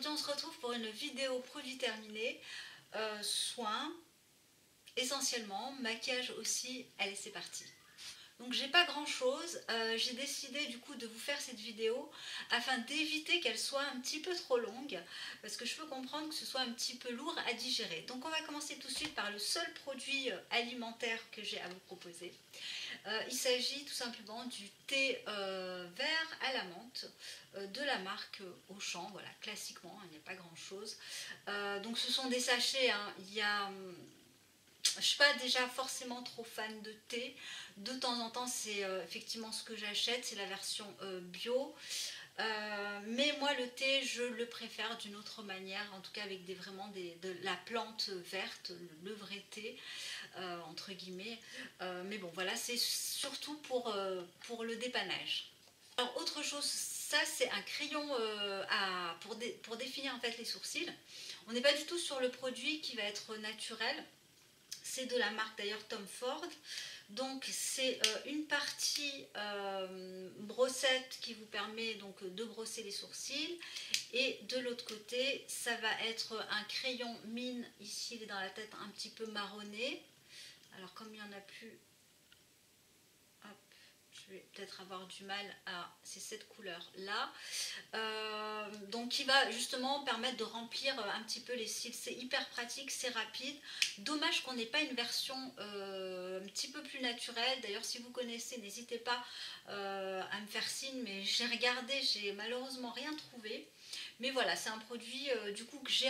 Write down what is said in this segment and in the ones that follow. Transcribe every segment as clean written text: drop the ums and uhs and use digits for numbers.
aujourd'hui on se retrouve pour une vidéo produit terminé, soins, essentiellement, maquillage aussi, allez c'est parti. Donc j'ai pas grand chose, j'ai décidé du coup de vous faire cette vidéo afin d'éviter qu'elle soit un petit peu trop longue parce que je peux comprendre que ce soit un petit peu lourd à digérer. Donc on va commencer tout de suite par le seul produit alimentaire que j'ai à vous proposer. Il s'agit tout simplement du thé vert à la menthe de la marque Auchan, voilà, classiquement, il n'y a pas grand chose. Donc ce sont des sachets, hein. Il y a... Je ne suis pas déjà forcément trop fan de thé. De temps en temps, c'est effectivement ce que j'achète, c'est la version bio. Mais moi, le thé, je le préfère d'une autre manière, en tout cas avec de la plante verte, le vrai thé, entre guillemets. Mais bon, voilà, c'est surtout pour le dépannage. Alors, autre chose, ça c'est un crayon pour définir en fait les sourcils. On n'est pas du tout sur le produit qui va être naturel. C'est de la marque d'ailleurs Tom Ford. Donc c'est une partie brossette qui vous permet donc de brosser les sourcils. Et de l'autre côté, ça va être un crayon mine. Ici, il est dans la tête un petit peu marronné. Alors comme il n'y en a plus, hop, je vais peut-être avoir du mal à... C'est cette couleur là. Donc qui va justement permettre de remplir un petit peu les cils. C'est hyper pratique, c'est rapide. Dommage qu'on n'ait pas une version un petit peu plus naturelle. D'ailleurs si vous connaissez, n'hésitez pas à me faire signe. Mais j'ai regardé, j'ai malheureusement rien trouvé. Mais voilà, c'est un produit du coup que j'ai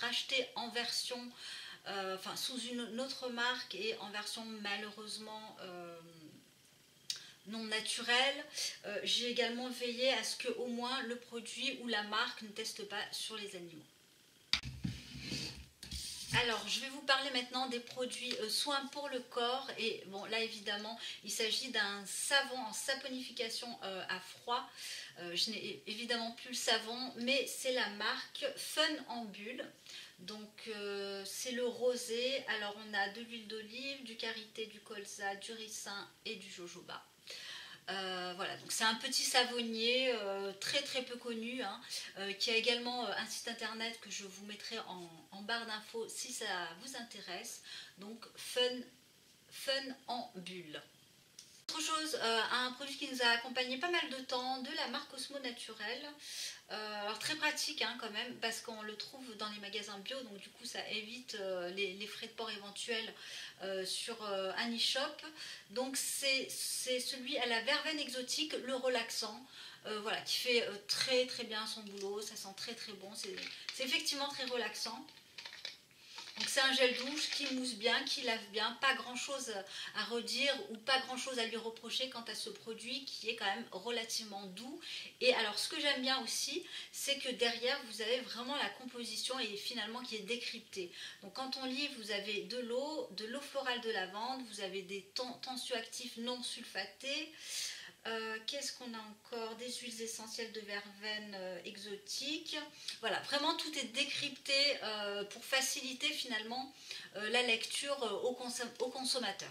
racheté en version... enfin sous une autre marque et en version malheureusement non naturelle. J'ai également veillé à ce que au moins le produit ou la marque ne teste pas sur les animaux. Alors, je vais vous parler maintenant des produits soins pour le corps. Et bon, là évidemment, il s'agit d'un savon en saponification à froid. Je n'ai évidemment plus le savon, mais c'est la marque Fun en bulle. Donc, c'est le rosé. Alors, on a de l'huile d'olive, du karité, du colza, du ricin et du jojoba. Voilà, donc c'est un petit savonnier très très peu connu, hein, qui a également un site internet que je vous mettrai en barre d'infos si ça vous intéresse. Donc Fun en bulle. Autre chose, un produit qui nous a accompagné pas mal de temps, de la marque Cosmo Naturel. Alors très pratique hein, quand même, parce qu'on le trouve dans les magasins bio, donc du coup ça évite les frais de port éventuels sur un e-shop. Donc c'est celui à la verveine exotique, le relaxant, voilà, qui fait très très bien son boulot, ça sent très très bon, c'est effectivement très relaxant. Donc c'est un gel douche qui mousse bien, qui lave bien, pas grand chose à redire ou pas grand chose à lui reprocher quant à ce produit qui est quand même relativement doux. Et alors ce que j'aime bien aussi, c'est que derrière vous avez vraiment la composition et finalement qui est décryptée. Donc quand on lit, vous avez de l'eau florale de lavande, vous avez des tensioactifs non sulfatés. Qu'est-ce qu'on a encore? Des huiles essentielles de verveine exotiques. Voilà, vraiment tout est décrypté pour faciliter finalement la lecture au consommateur.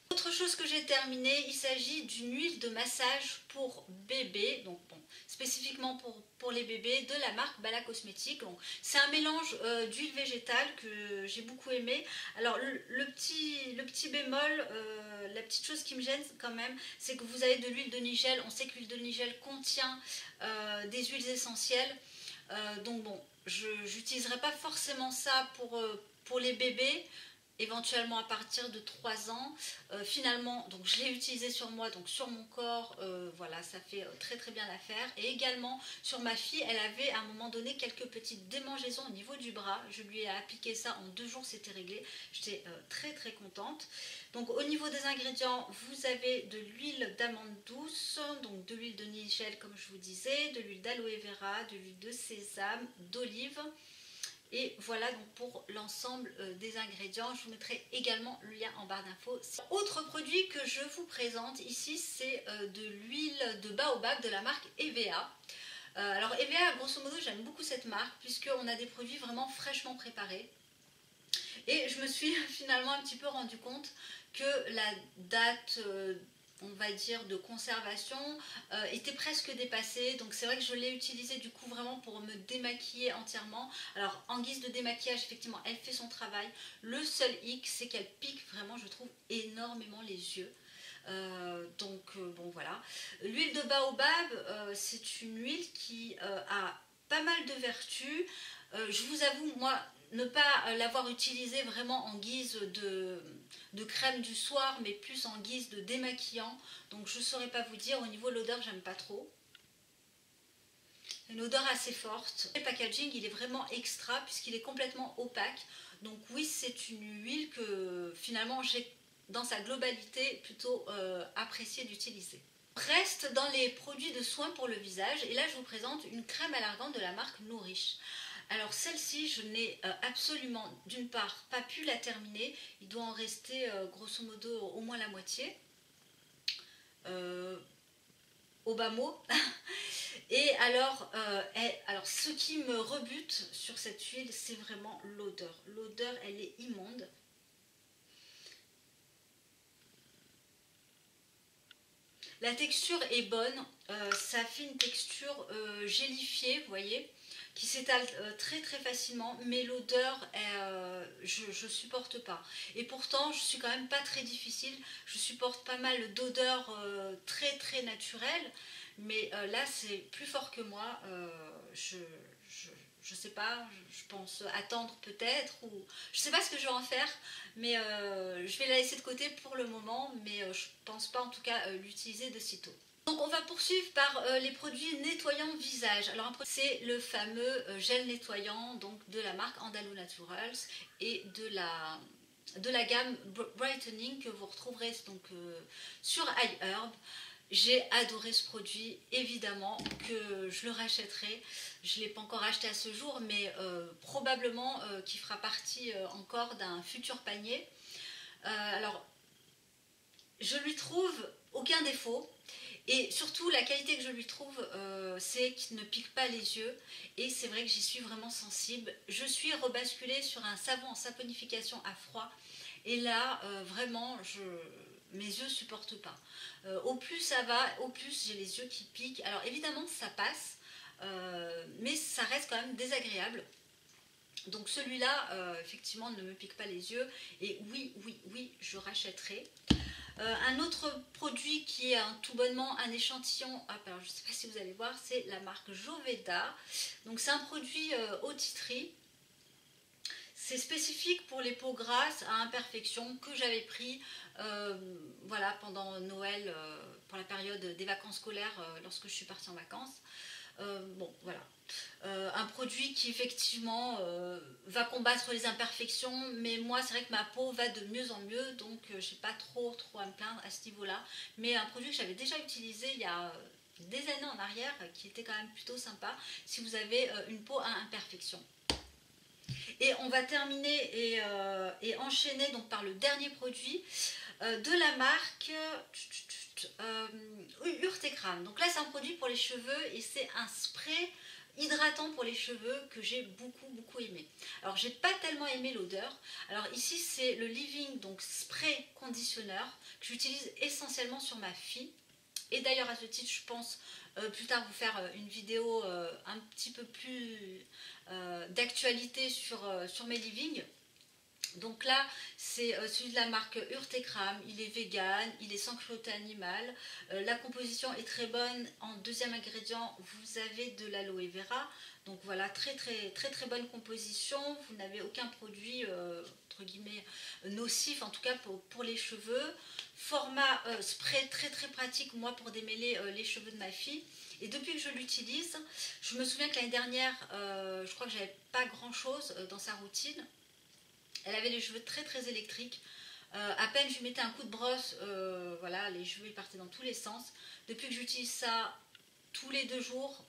Autre chose que j'ai terminé, il s'agit d'une huile de massage pour bébé, donc bon, spécifiquement pour les bébés, de la marque Bala Cosmétique. C'est un mélange d'huile végétale que j'ai beaucoup aimé. Alors le petit bémol, la petite chose qui me gêne quand même, c'est que vous avez de l'huile de nigel. On sait que l'huile de nigel contient des huiles essentielles. Donc bon, je n'utiliserai pas forcément ça pour les bébés. Éventuellement à partir de 3 ans. Finalement, donc je l'ai utilisé sur moi, donc sur mon corps, voilà, ça fait très très bien l'affaire. Et également sur ma fille, elle avait à un moment donné quelques petites démangeaisons au niveau du bras. Je lui ai appliqué ça en 2 jours, c'était réglé. J'étais très très contente. Donc au niveau des ingrédients, vous avez de l'huile d'amande douce, donc de l'huile de nigel comme je vous disais, de l'huile d'aloe vera, de l'huile de sésame, d'olive. Et voilà donc pour l'ensemble des ingrédients. Je vous mettrai également le lien en barre d'infos. Autre produit que je vous présente ici, c'est de l'huile de baobab de la marque EVA. Alors EVA, grosso modo, j'aime beaucoup cette marque puisqu'on a des produits vraiment fraîchement préparés. Et je me suis finalement un petit peu rendu compte que la date on va dire, de conservation était presque dépassée. Donc c'est vrai que je l'ai utilisé du coup vraiment pour me démaquiller entièrement. Alors en guise de démaquillage, effectivement, elle fait son travail. Le seul hic, c'est qu'elle pique vraiment, je trouve, énormément les yeux. Bon voilà. L'huile de baobab, c'est une huile qui a pas mal de vertus. Je vous avoue, moi, ne pas l'avoir utilisée vraiment en guise de crème du soir, mais plus en guise de démaquillant. Donc je ne saurais pas vous dire. Au niveau de l'odeur, j'aime pas trop. Une odeur assez forte. Le packaging, il est vraiment extra puisqu'il est complètement opaque. Donc oui, c'est une huile que finalement j'ai dans sa globalité plutôt apprécié d'utiliser. Reste dans les produits de soins pour le visage et là je vous présente une crème à l'argan de la marque Nourish. Alors celle-ci, je n'ai absolument d'une part pas pu la terminer, il doit en rester grosso modo au moins la moitié, au bas mot. Et alors ce qui me rebute sur cette huile, c'est vraiment l'odeur. L'odeur, elle est immonde. La texture est bonne, ça fait une texture gélifiée, vous voyez, qui s'étale très très facilement, mais l'odeur, je supporte pas. Et pourtant, je suis quand même pas très difficile, je supporte pas mal d'odeurs très très naturelles, mais là c'est plus fort que moi, je sais pas, je pense attendre peut-être, ou je sais pas ce que je vais en faire, mais je vais la laisser de côté pour le moment, mais je pense pas en tout cas l'utiliser de sitôt. Donc on va poursuivre par les produits nettoyants visage. Alors c'est le fameux gel nettoyant donc de la marque Andalou Naturals et de la gamme Brightening que vous retrouverez donc sur iHerb. J'ai adoré ce produit, évidemment que je le rachèterai. Je ne l'ai pas encore acheté à ce jour, mais probablement qu'il fera partie encore d'un futur panier. Alors, je lui trouve aucun défaut. Et surtout, la qualité que je lui trouve, c'est qu'il ne pique pas les yeux. Et c'est vrai que j'y suis vraiment sensible. Je suis rebasculée sur un savon en saponification à froid. Et là, vraiment, mes yeux supportent pas. Au plus ça va, au plus j'ai les yeux qui piquent. Alors évidemment, ça passe, mais ça reste quand même désagréable. Donc celui-là, effectivement, ne me pique pas les yeux. Et oui, je rachèterai. Un autre produit qui est tout bonnement un échantillon, alors je ne sais pas si vous allez voir, c'est la marque Joveda. Donc c'est un produit au titri. C'est spécifique pour les peaux grasses à imperfection que j'avais pris voilà, pendant Noël, pour la période des vacances scolaires lorsque je suis partie en vacances. Bon, voilà. Un produit qui effectivement va combattre les imperfections, mais moi c'est vrai que ma peau va de mieux en mieux, donc j'ai pas trop à me plaindre à ce niveau-là. Mais un produit que j'avais déjà utilisé il y a des années en arrière, qui était quand même plutôt sympa si vous avez une peau à imperfection. Et on va terminer et enchaîner donc par le dernier produit de la marque Urtekram. Donc là c'est un produit pour les cheveux et c'est un spray hydratant pour les cheveux que j'ai beaucoup aimé. Alors j'ai pas tellement aimé l'odeur. Alors ici c'est le Living donc spray conditionneur que j'utilise essentiellement sur ma fille. Et d'ailleurs à ce titre je pense plus tard vous faire une vidéo un petit peu plus d'actualité sur mes livings. Donc là, c'est celui de la marque Urtekram, il est vegan, il est sans cruauté animale. La composition est très bonne. En deuxième ingrédient, vous avez de l'aloe vera. Donc voilà, très bonne composition. Vous n'avez aucun produit, entre guillemets, nocif, en tout cas pour les cheveux. Format spray très pratique, moi, pour démêler les cheveux de ma fille. Et depuis que je l'utilise, je me souviens que l'année dernière, je crois que j'avais pas grand chose dans sa routine. Elle avait les cheveux très électriques. À peine je lui mettais un coup de brosse, voilà, les cheveux ils partaient dans tous les sens. Depuis que j'utilise ça tous les 2 jours,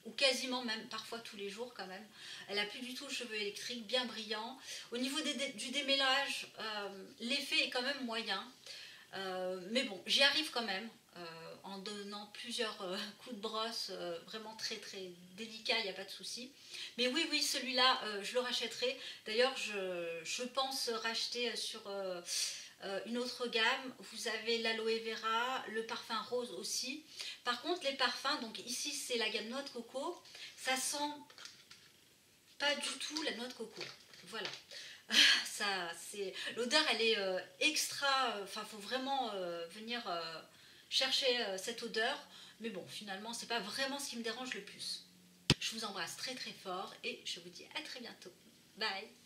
ou quasiment même parfois tous les jours quand même, elle n'a plus du tout le cheveu électrique, bien brillant. Au niveau du démêlage, l'effet est quand même moyen. Mais bon, j'y arrive quand même. En donnant plusieurs coups de brosse vraiment très délicats, il n'y a pas de souci. Mais oui, celui-là, je le rachèterai. D'ailleurs, je pense racheter sur une autre gamme, vous avez l'aloe vera, le parfum rose aussi. Par contre les parfums, donc ici c'est la gamme noix de coco, ça sent pas du tout la noix de coco. Voilà. L'odeur elle est extra, enfin faut vraiment venir chercher cette odeur, mais bon finalement c'est pas vraiment ce qui me dérange le plus. Je vous embrasse très très fort et je vous dis à très bientôt. Bye.